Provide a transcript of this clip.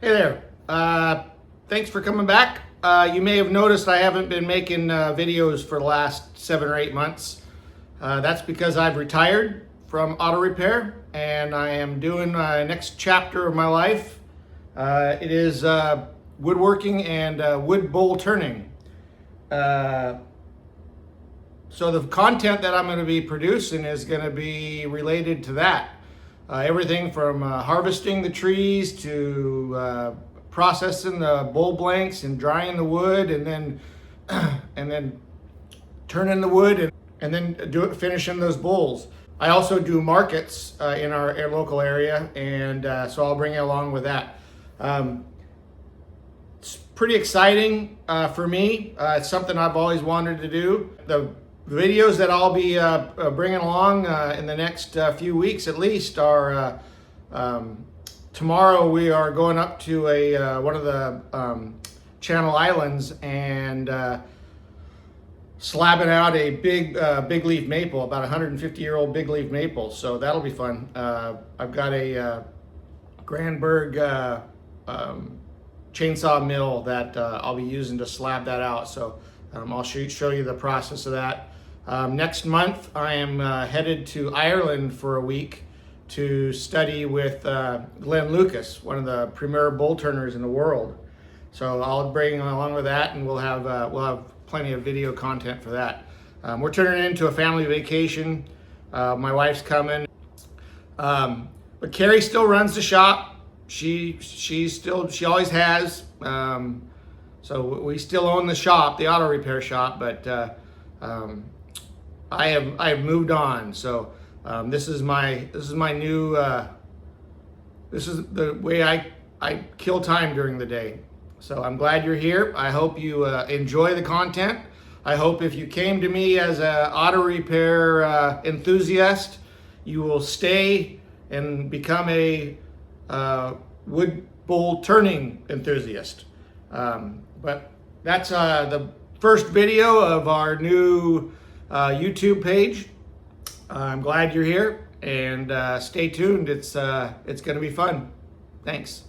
Hey there. Thanks for coming back. You may have noticed I haven't been making videos for the last 7 or 8 months. That's because I've retired from auto repair and I am doing my next chapter of my life. It is woodworking and wood bowl turning. So the content that I'm going to be producing is going to be related to that. Everything from harvesting the trees to processing the bowl blanks and drying the wood, and then turning the wood and then finishing those bowls. I also do markets in our local area, and so I'll bring you along with that. It's pretty exciting for me. It's something I've always wanted to do. The videos that I'll be bringing along in the next few weeks at least are tomorrow we are going up to one of the Channel Islands and slabbing out a big leaf maple, about 150-year-old big leaf maple. So that'll be fun. I've got a Grandberg chainsaw mill that I'll be using to slab that out. So I'll show you the process of that. Next month, I am headed to Ireland for a week to study with Glenn Lucas, one of the premier bowl turners in the world. So I'll bring along with that, and we'll have plenty of video content for that. We're turning it into a family vacation. My wife's coming, but Carrie still runs the shop. She always has. So we still own the shop, the auto repair shop, but I have moved on. So this is my new this is the way I kill time during the day. So I'm glad you're here. I hope you enjoy the content. I hope if you came to me as an auto repair enthusiast, you will stay and become a wood bowl turning enthusiast. But that's the first video of our new YouTube page. I'm glad you're here, and stay tuned. It's going to be fun. Thanks.